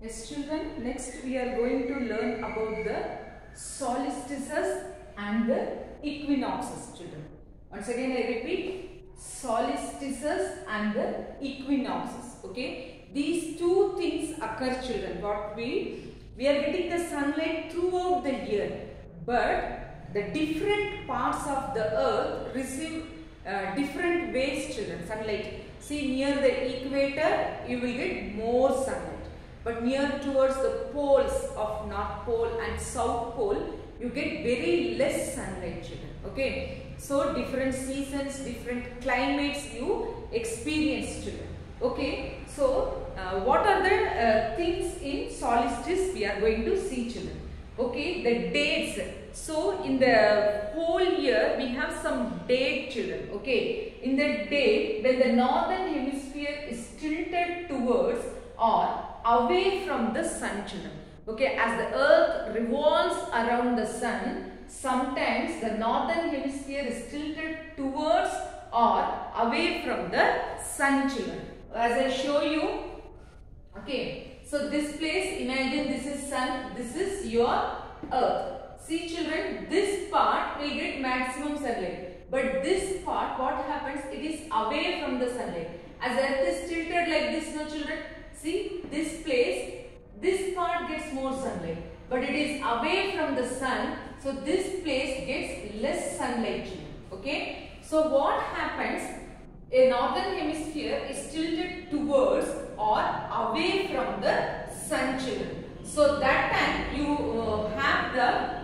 Yes, children, next we are going to learn about the solstices and the equinoxes, children. Once again I repeat, solstices and the equinoxes. Okay, these two things occur, children. What we are getting the sunlight throughout the year, but the different parts of the earth receive different ways, children. Sunlight. See, near the equator you will get more sunlight, but near towards the poles of North Pole and South Pole you get very less sunlight, children. Okay, so different seasons, different climates you experience, children. Okay, so what are the things in solstice we are going to see, children. Okay, the dates. So in the whole year we have some date, children. Okay, in the date when the northern hemisphere is tilted towards or away from the sun, children. Okay, as the earth revolves around the sun, sometimes the northern hemisphere is tilted towards or away from the sun, children. As I show you, okay, so this place, imagine this is sun, this is your earth. See, children, this part will get maximum sunlight, but this part, what happens, it is away from the sunlight. As earth is tilted like this, no, children, see, this place, this part gets more sunlight, but it is away from the sun, so this place gets less sunlight, children. Okay, so what happens, a northern hemisphere is tilted towards or away from the sun, children. So that time you have the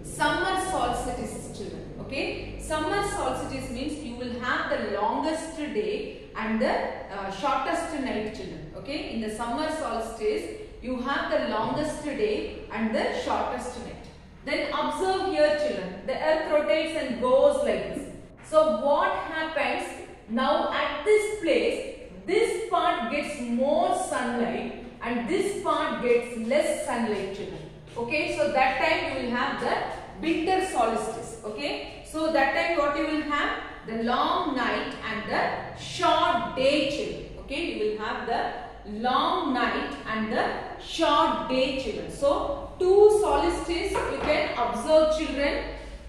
summer solstice, children. Okay, summer solstice means you will have the longest day and the shortest night, children. Okay, in the summer solstice you have the longest day and the shortest night. Then observe here, children, the earth rotates and goes like this. So what happens now at this place, this part gets more sunlight and this part gets less sunlight, children. Okay, so that time you will have the winter solstice. Okay, so that time what you will have, the long night and the short day, children. Okay, you will have the long night and the short day, children. So two solstices you can observe, children.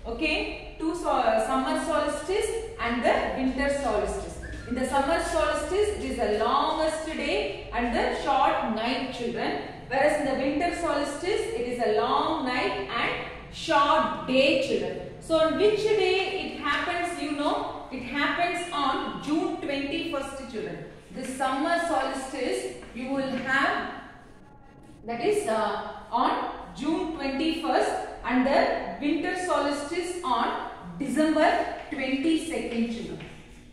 Okay, two summer solstice and the winter solstice. In the summer solstice it is the longest day and the short night, children, whereas in the winter solstice it is a long night and short day, children. So on which day it happens, you know, it happens on June 21st, children. The summer solstice you will have, that is on June 21st, and the winter solstice on December 22nd, children.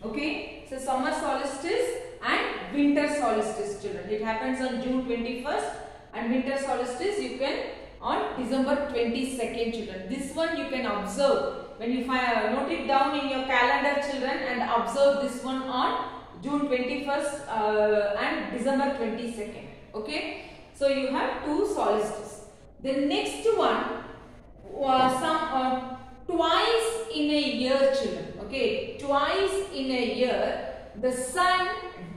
Okay, so summer solstice and winter solstice, children. It happens on June 21st and winter solstice you can on December 22nd, children. This one you can observe when you note it down in your calendar, children, and observe this one on June 21st and December 22nd. Okay, so you have two solstices. The next one, twice in a year, children. Okay, twice in a year the sun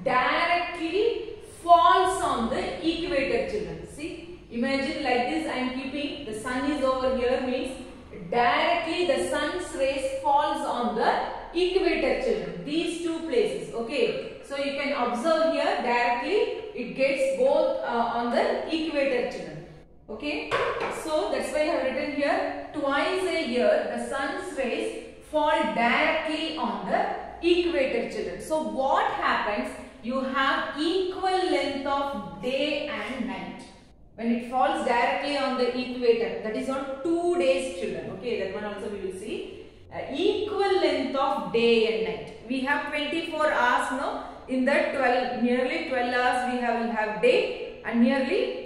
directly falls on the equator, children. See, imagine like this, I am keeping, the sun is over here, means directly the sun's rays falls on the equator, children. These two places. Okay, so you can observe here directly it gets both on the equator, children. Okay, so that's why I have written here, twice a year the sun's rays fall directly on the equator, children. So what happens, you have equal length of day and night when it falls directly on the equator, that is on 2 days, children. Okay, that one also we will see. Equal length of day and night. We have 24 hours now. In that nearly 12 hours we will have day and nearly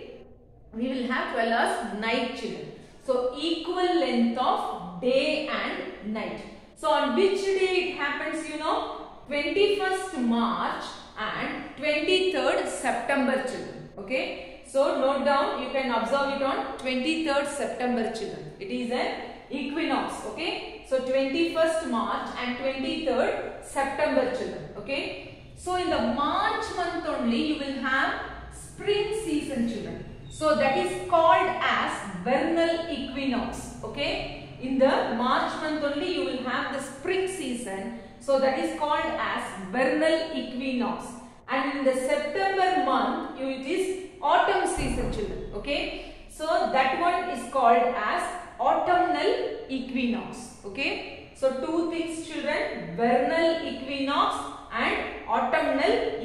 we will have 12 hours night, children. So equal length of day and night. So on which day it happens, you know, 21st March and 23rd September, children. Okay, so note down, you can observe it on 23rd September, children. It is an equinox. Okay, so 21st March and 23rd September, children. Okay, so in the March month only you will have spring season. season, children. So that is called as vernal equinox. Okay, in the March month only you will have the spring season. So that is called as vernal equinox. And in the September month it is autumn season, children. Okay, so that one is called as autumnal equinox. Okay, so two things, children: vernal equinox and autumnal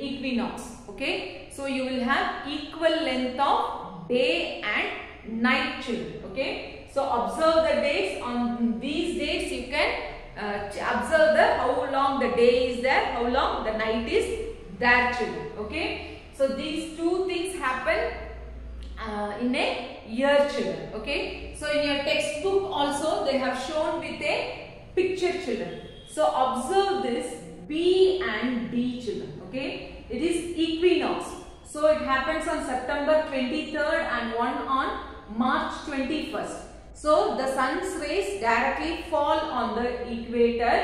equinox. Okay, so you will have equal length of day and night, children. Okay, so observe the dates. On these dates you can observe the how long the day is there, how long the night is there, children. Okay, so these two things happen in a year, children. Okay, so in your textbook also they have shown with a picture, children. So observe this B and D, children. Okay, it is equinox. So it happens on September 23rd and one on March 21st. So the sun's rays directly fall on the equator.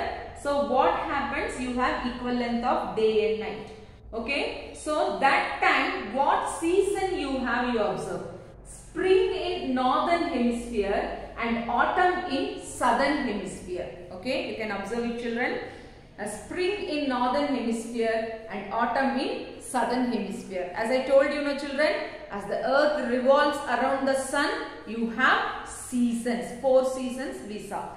So what happens? You have equal length of day and night. Okay, so that time what season you have, you observe. Spring in northern hemisphere and autumn in southern hemisphere. Okay, you can observe it, children. A spring in northern hemisphere and autumn in southern hemisphere. As I told you, children, as the earth revolves around the sun, you have seasons, 4 seasons we saw.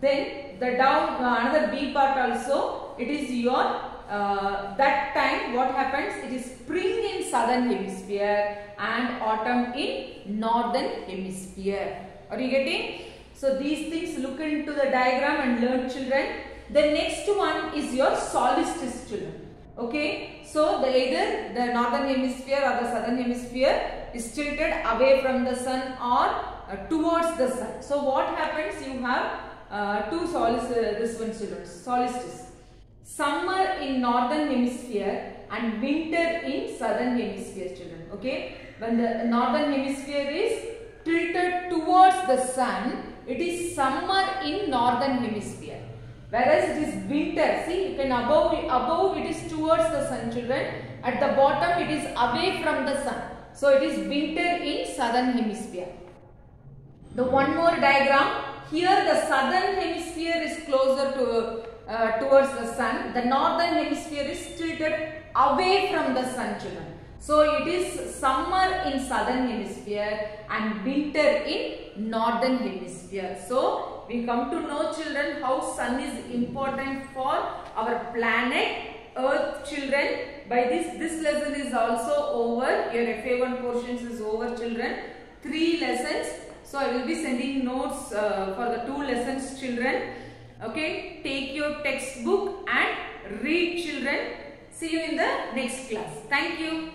Then the down another B part also, it is your that time what happens? It is spring in southern hemisphere and autumn in northern hemisphere. Are you getting? So these things, look into the diagram and learn, children. The next one is your solstice, children. Okay, so either the northern hemisphere or the southern hemisphere is tilted away from the sun or towards the sun. So what happens? You have two this one, children. Solstice. Summer in northern hemisphere and winter in southern hemisphere, children. Okay, when the northern hemisphere is tilted towards the sun, it is summer in northern hemisphere. Whereas it is winter. See, you can above it is towards the sun, children. At the bottom it is away from the sun. So it is winter in southern hemisphere. The one more diagram. Here the southern hemisphere is closer to towards the sun. The northern hemisphere is tilted away from the sun, children. So it is summer in southern hemisphere and winter in northern hemisphere. So we come to know, children, how sun is important for our planet Earth, children. By this lesson is also over. Your FA1 portions is over, children. 3 lessons. So I will be sending notes for the 2 lessons, children. Okay, take your textbook and read, children. See you in the next class. Thank you.